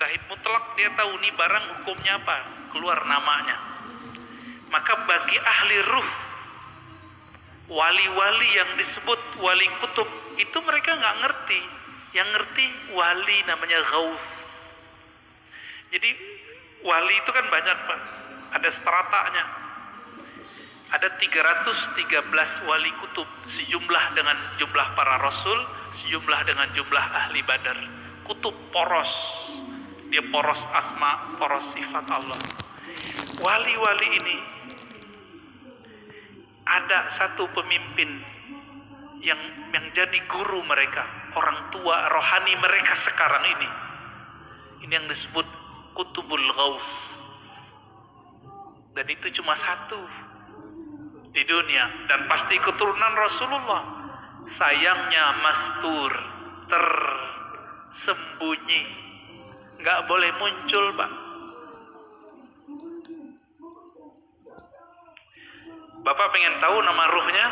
mujtahid mutlak, dia tahu nih barang hukumnya apa, keluar namanya. Maka bagi ahli ruh, wali-wali yang disebut wali kutub itu mereka nggak ngerti. Yang ngerti wali namanya ghaus. Jadi wali itu kan banyak Pak, ada stratanya. Ada 313 wali kutub, sejumlah dengan jumlah para rasul, sejumlah dengan jumlah ahli badar. Kutub poros, dia poros asma, poros sifat Allah. Wali-wali ini ada satu pemimpin yang jadi guru mereka, orang tua rohani mereka sekarang ini. Ini yang disebut Kutubul Ghaus. Dan itu cuma satu di dunia, dan pasti keturunan Rasulullah. Sayangnya mastur, tersembunyi, nggak boleh muncul Pak. Bapak pengen tahu nama ruhnya?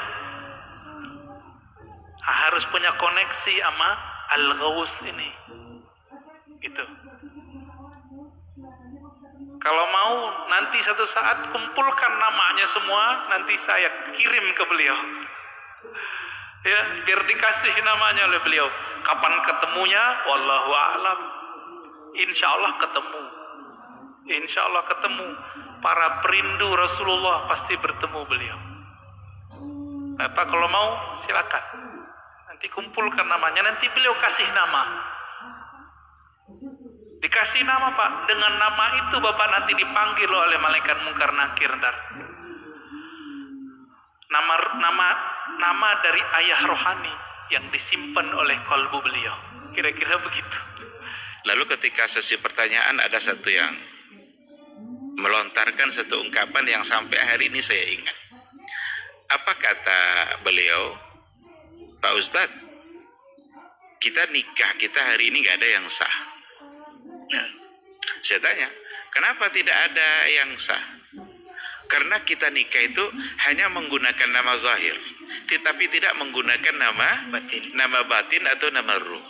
Harus punya koneksi sama Al-Ghaus ini, gitu. Kalau mau nanti satu saat kumpulkan namanya semua, nanti saya kirim ke beliau. Ya, biar dikasih namanya oleh beliau. Kapan ketemunya? Wallahu a'lam. Insya Allah ketemu. Insya Allah ketemu. Para perindu Rasulullah pasti bertemu beliau. Bapak kalau mau silakan. Nanti kumpulkan namanya, nanti beliau kasih nama. Dikasih nama Pak, dengan nama itu Bapak nanti dipanggil oleh malaikat Munkar Nakir. Nama dari ayah rohani yang disimpan oleh kalbu beliau. Kira-kira begitu. Lalu ketika sesi pertanyaan ada satu yang melontarkan satu ungkapan yang sampai hari ini saya ingat. Apa kata beliau? Pak Ustadz, kita nikah, kita hari ini gak ada yang sah. Saya tanya, kenapa tidak ada yang sah? Karena kita nikah itu hanya menggunakan nama zahir, tetapi tidak menggunakan nama batin atau nama ruh.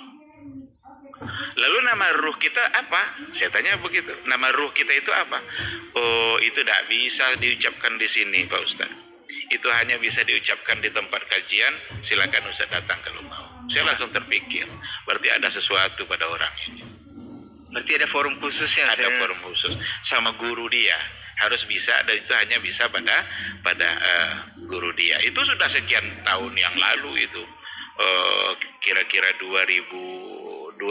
Lalu nama ruh kita apa? Saya tanya begitu. Nama ruh kita itu apa? Oh, itu tidak bisa diucapkan di sini Pak Ustadz. Itu hanya bisa diucapkan di tempat kajian. Silakan Ustadz datang kalau mau. Saya langsung terpikir, berarti ada sesuatu pada orang ini. Berarti ada forum khususnya. Ada forum khusus sama guru dia, harus bisa, dan itu hanya bisa pada guru dia. Itu sudah sekian tahun yang lalu itu, kira-kira 2005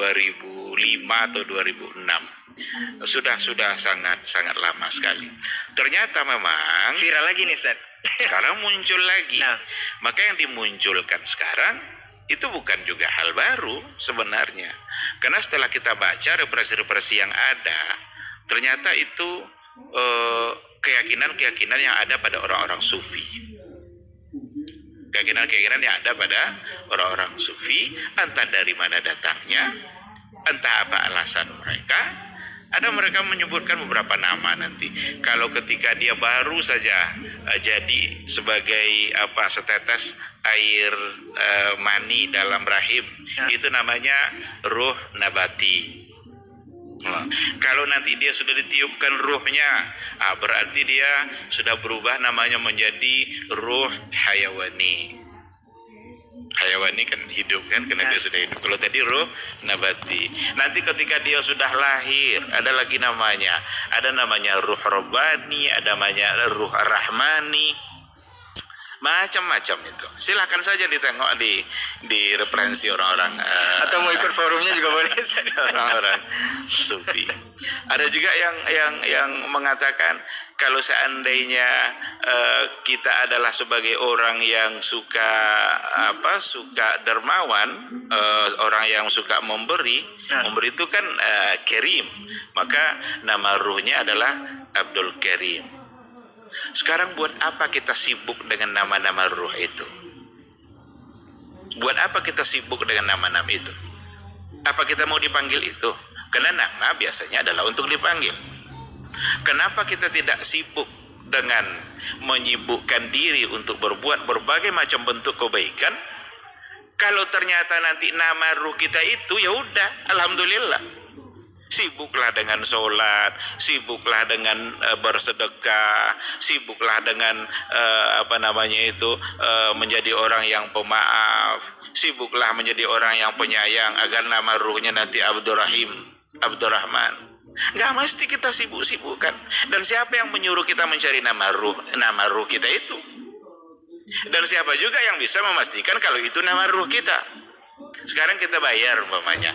atau 2006. Sudah sangat lama sekali. Ternyata memang viral lagi nih Ustaz. Sekarang muncul lagi. Nah, maka yang dimunculkan sekarang itu bukan juga hal baru sebenarnya. Karena setelah kita baca referensi-referensi yang ada, ternyata itu keyakinan-keyakinan yang ada pada orang-orang sufi. Keyakinan-keyakinan yang ada pada orang-orang sufi, entah dari mana datangnya, entah apa alasan mereka. Ada mereka menyebutkan beberapa nama nanti. Kalau ketika dia baru saja jadi sebagai setetes air mani dalam rahim, itu namanya ruh nabati. Kalau nanti dia sudah ditiupkan ruhnya, berarti dia sudah berubah namanya menjadi ruh hayawani. Hayawani kan hidup kan, karena dia sudah hidup. Kalau tadi ruh nabati. Nanti ketika dia sudah lahir, ada lagi namanya. Ada namanya ruh robbani, ada namanya ruh rahmani. Macam-macam itu. Silahkan saja ditengok di referensi orang-orang atau mau ikut forumnya juga boleh. Orang-orang sufi. Ada juga yang mengatakan kalau seandainya kita adalah sebagai orang yang suka dermawan, orang yang suka memberi itu kan Karim, maka nama ruhnya adalah Abdul Karim. Sekarang buat apa kita sibuk dengan nama-nama ruh itu? Buat apa kita sibuk dengan nama-nama itu? Apa kita mau dipanggil itu? Karena nama biasanya adalah untuk dipanggil. Kenapa kita tidak sibuk dengan menyibukkan diri untuk berbuat berbagai macam bentuk kebaikan? Kalau ternyata nanti nama ruh kita itu, ya udah, alhamdulillah. Sibuklah dengan sholat, sibuklah dengan bersedekah, sibuklah dengan menjadi orang yang pemaaf, sibuklah menjadi orang yang penyayang agar nama ruhnya nanti Abdurrahman. Nggak mesti kita sibuk-sibukkan. Dan siapa yang menyuruh kita mencari nama ruh kita itu? Dan siapa juga yang bisa memastikan kalau itu nama ruh kita? Sekarang kita bayar umpamanya,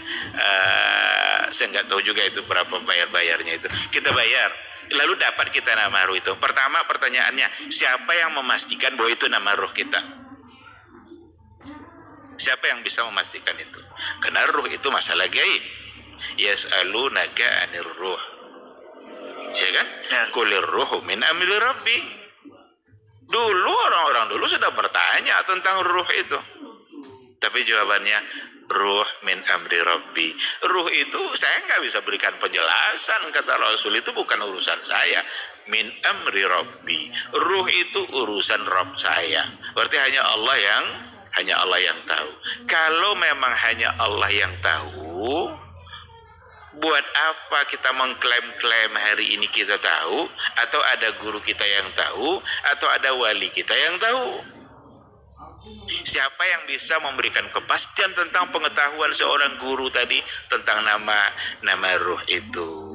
saya nggak tahu juga itu berapa bayarnya itu. Kita bayar, lalu dapat kita nama ruh itu. Pertama pertanyaannya, siapa yang memastikan bahwa itu nama ruh kita? Siapa yang bisa memastikan itu? Karena ruh itu masalah gaib. Yas'alunaka 'anir ruh. Ya kan? Qulir ruhu min amri rabbi. Dulu orang-orang dulu sudah bertanya tentang ruh itu. Tapi jawabannya ruh min amri rabbi. Ruh itu saya nggak bisa berikan penjelasan, kata Rasul, itu bukan urusan saya. Min amri rabbi. Ruh itu urusan Rabb saya. Berarti hanya Allah yang tahu. Kalau memang hanya Allah yang tahu, buat apa kita mengklaim-klaim hari ini kita tahu, atau ada guru kita yang tahu, atau ada wali kita yang tahu? Siapa yang bisa memberikan kepastian tentang pengetahuan seorang guru tadi tentang nama ruh itu?